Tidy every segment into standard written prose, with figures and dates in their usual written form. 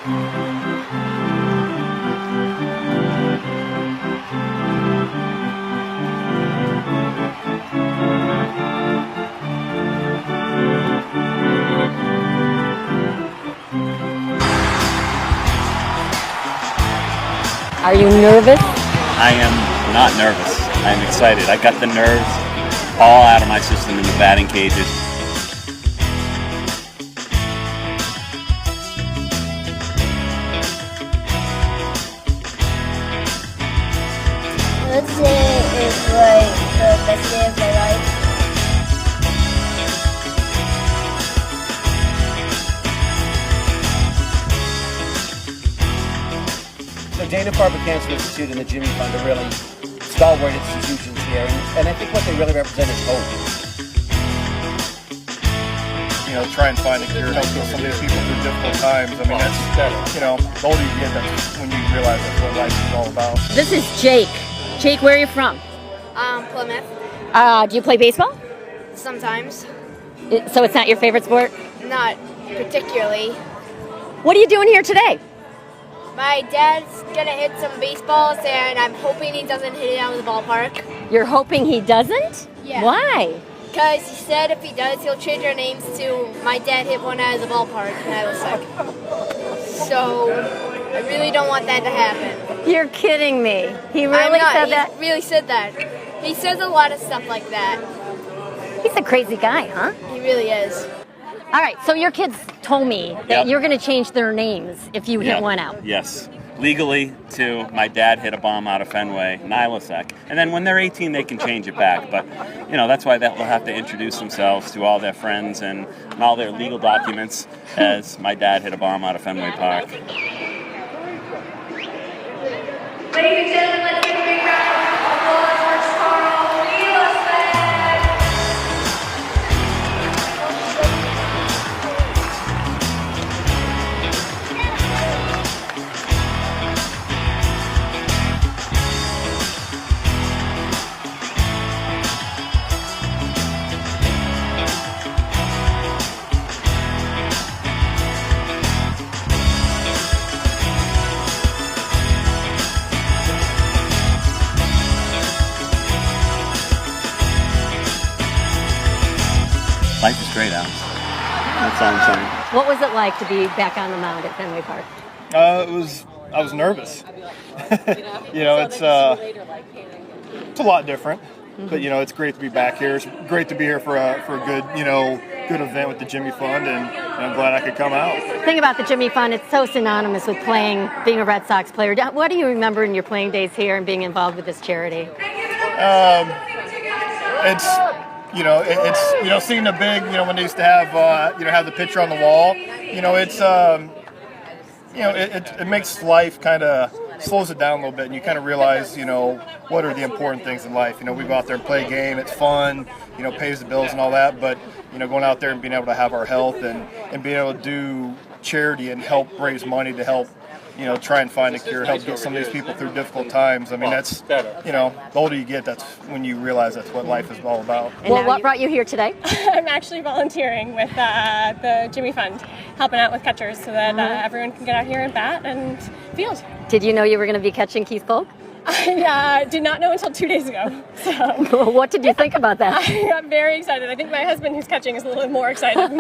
Are you nervous? I am not nervous. I am excited. I got the nerves all out of my system in the batting cages. Let's say it's like the best day of my life. The Dana-Farber Cancer Institute and the Jimmy Fund are really stalwart institutions here, and I think what they really represent is hope. You know, try and find a cure, help some of these people through difficult times. I mean, that's, you know, the older you get, that's when you realize that's what life is all about. This is Jake. Jake, where are you from? Plymouth. Do you play baseball? Sometimes. So it's not your favorite sport? Not particularly. What are you doing here today? My dad's gonna hit some baseballs, and I'm hoping he doesn't hit it out of the ballpark. You're hoping he doesn't? Yeah. Why? Because he said if he does, he'll change our names to my dad hit one out of the ballpark, Nilosek. So I really don't want that to happen. You're kidding me. He I'm really not. said that? He really said that. He says a lot of stuff like that. He's a crazy guy, huh? He really is. All right, so your kids told me that Yep. you're going to change their names if you hit one out. Yes. Legally, to my dad hit a bomb out of Fenway, Nilosek. And then when they're 18, they can change it back. But, you know, that's why they'll have to introduce themselves to all their friends and all their legal documents as my dad hit a bomb out of Fenway Park. Ladies and gentlemen, let's give a big round of applause for Nilosek. Life is great, Alex. That's all I'm saying. What was it like to be back on the mound at Fenway Park? I was nervous. You know, it's a lot different, but you know, it's great to be back here. It's great to be here for a good, you know, good event with the Jimmy Fund, and I'm glad I could come out. The thing about the Jimmy Fund, it's so synonymous with being a Red Sox player. What do you remember in your playing days here and being involved with this charity? It's you know, it's you know, seeing the big, you know, when they used to have you know, have the picture on the wall. You know, it's you know, it makes life kind of slows it down a little bit, and you kind of realize, you know, what are the important things in life. You know, we go out there and play a game, it's fun, you know, pays the bills and all that, but, you know, going out there and being able to have our health and being able to do charity and help raise money to help, you know, try and find a cure, help get some of these people through difficult times. I mean, that's, you know, the older you get, that's when you realize that's what life is all about. Well, what brought you here today? I'm actually volunteering with the Jimmy Fund, helping out with catchers so that everyone can get out here and bat and field. Did you know you were going to be catching Keith Polk? I did not know until 2 days ago. So what did you think about that? I'm very excited. I think my husband, who's catching, is a little bit more excited.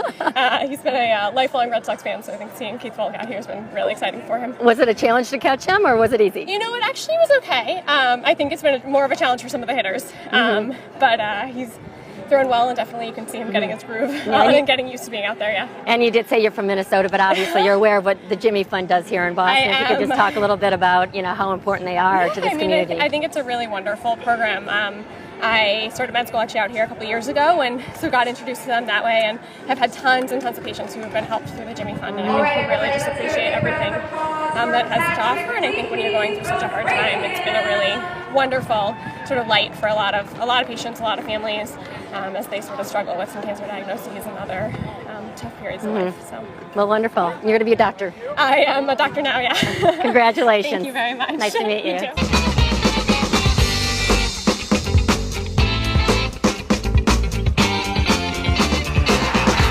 He's been a lifelong Red Sox fan, so I think seeing Keith Polk out here has been really exciting for him. Was it a challenge to catch him, or was it easy? You know, it actually was okay. I think it's been more of a challenge for some of the hitters, but he's throwing well, and definitely you can see him getting his groove and getting used to being out there, yeah. And you did say you're from Minnesota, but obviously you're aware of what the Jimmy Fund does here in Boston. If you could just talk a little bit about, you know, how important they are to this community. I think it's a really wonderful program. I started med school actually out here a couple years ago, and so got introduced to them that way, and have had tons and tons of patients who have been helped through the Jimmy Fund, and I think we really just appreciate everything that has to offer. And I think when you're going through such a hard time, it's been a really wonderful sort of light for a lot of patients, a lot of families, as they sort of struggle with some cancer diagnoses and other tough periods of life. So. Well, wonderful. You're going to be a doctor. I am a doctor now, yeah. Congratulations. Thank you very much. Nice to meet you. You too.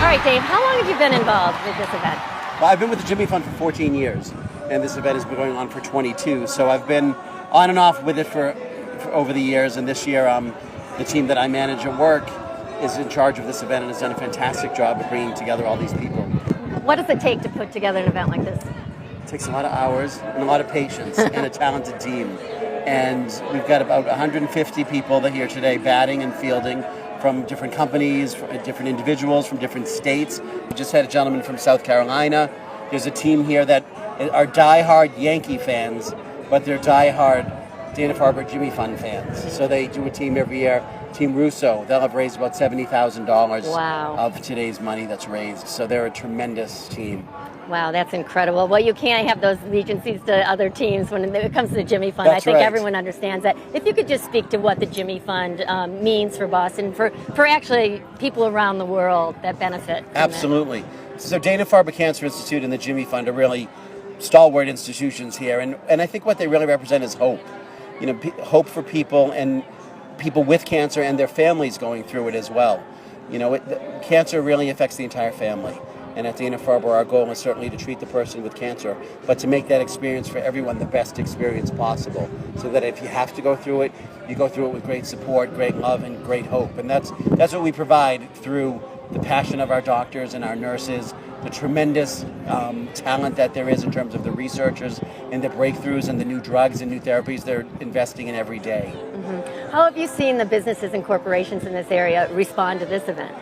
All right, Dave, how long have you been involved with this event? Well, I've been with the Jimmy Fund for 14 years, and this event has been going on for 22. So I've been on and off with it for over the years, and this year the team that I manage at work is in charge of this event and has done a fantastic job of bringing together all these people. What does it take to put together an event like this? It takes a lot of hours and a lot of patience and a talented team. And we've got about 150 people that are here today batting and fielding from different companies, from different individuals, from different states. We just had a gentleman from South Carolina. There's a team here that are diehard Yankee fans, but they're diehard Dana-Farber Jimmy Fund fans. So they do a team every year. Team Russo, they'll have raised about $70,000 of today's money that's raised. So they're a tremendous team. Wow, that's incredible. Well, you can't have those allegiances to other teams when it comes to the Jimmy Fund. That's I think right. everyone understands that. If you could just speak to what the Jimmy Fund means for Boston, for actually people around the world that benefit from Absolutely. So Dana-Farber Cancer Institute and the Jimmy Fund are really stalwart institutions here. And I think what they really represent is hope. You know, hope for people and people with cancer and their families going through it as well. You know, cancer really affects the entire family. And at Dana-Farber, our goal is certainly to treat the person with cancer, but to make that experience for everyone the best experience possible. So that if you have to go through it, you go through it with great support, great love, and great hope. And that's what we provide through the passion of our doctors and our nurses, the tremendous talent that there is in terms of the researchers and the breakthroughs and the new drugs and new therapies they're investing in every day. Mm-hmm. How have you seen the businesses and corporations in this area respond to this event?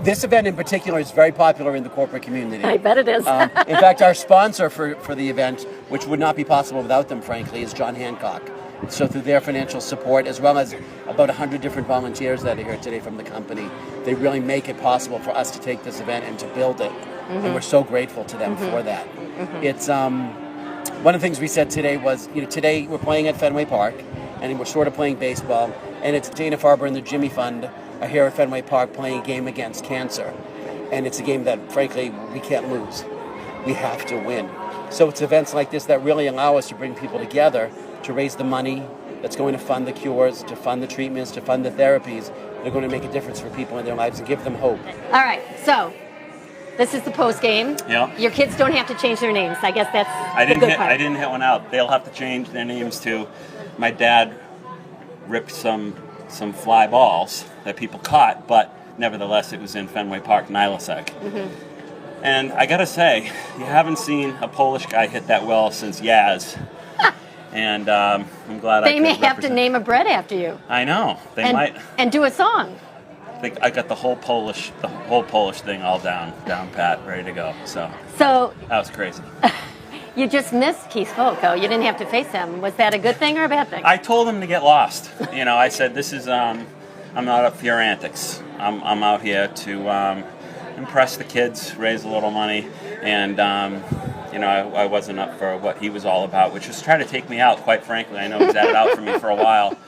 This event in particular is very popular in the corporate community. I bet it is. In fact, our sponsor for the event, which would not be possible without them, frankly, is John Hancock. So through their financial support, as well as about 100 different volunteers that are here today from the company, they really make it possible for us to take this event and to build it. Mm-hmm. And we're so grateful to them for that. Mm-hmm. It's one of the things we said today was, you know, today we're playing at Fenway Park, and we're sort of playing baseball, and it's Dana-Farber and the Jimmy Fund are here at Fenway Park playing a game against cancer. And it's a game that, frankly, we can't lose. We have to win. So it's events like this that really allow us to bring people together to raise the money that's going to fund the cures, to fund the treatments, to fund the therapies that are going to make a difference for people in their lives and give them hope. All right, so this is the post game. Yeah. Your kids don't have to change their names. I guess that's I the good part. I didn't hit one out. They'll have to change their names to. My dad ripped some fly balls that people caught, but nevertheless it was in Fenway Park, Nilosek. Mm-hmm. And I gotta say, you haven't seen a Polish guy hit that well since Yaz. And I'm glad they may have to name a bread after you. I know they might. And do a song. I got the whole Polish thing all down pat, ready to go. So that was crazy. You just missed Keith Folk, though. You didn't have to face him. Was that a good thing or a bad thing? I told him to get lost. You know, I said, this is, I'm not up for your antics. I'm out here to impress the kids, raise a little money, and, you know, I wasn't up for what he was all about, which was trying to take me out, quite frankly. I know he's had it out for me for a while.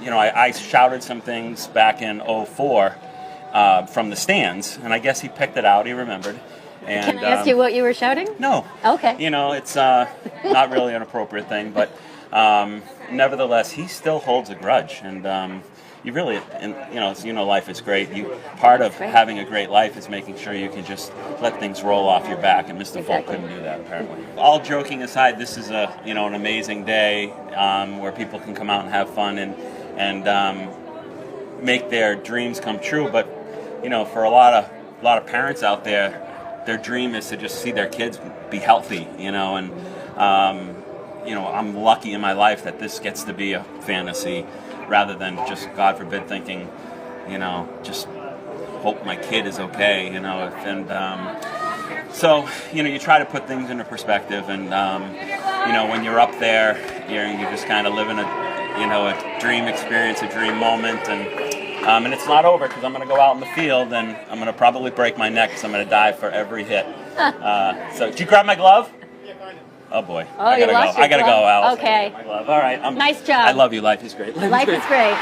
You know, I shouted some things back in 2004 from the stands, and I guess he picked it out, he remembered. And, can I ask you what you were shouting? No. Okay. You know, it's not really an appropriate thing, but nevertheless, he still holds a grudge, and you really, and you know, life is great. Part of having a great life is making sure you can just let things roll off your back, and Mr. Folk couldn't do that apparently. All joking aside, this is an amazing day where people can come out and have fun and make their dreams come true. But you know, for a lot of parents out there, their dream is to just see their kids be healthy, you know, and I'm lucky in my life that this gets to be a fantasy rather than just, God forbid, thinking, you know, just hope my kid is okay, you know, and so, you know, you try to put things into perspective, and you know, when you're up there, you're just kind of living a dream experience, a dream moment, and it's not over because I'm going to go out in the field and I'm going to probably break my neck because I'm going to die for every hit. So, did you grab my glove? Oh boy, I gotta go. I gotta go, Alice. Okay. My glove. All right. Nice job. I love you. Life is great. Life is great.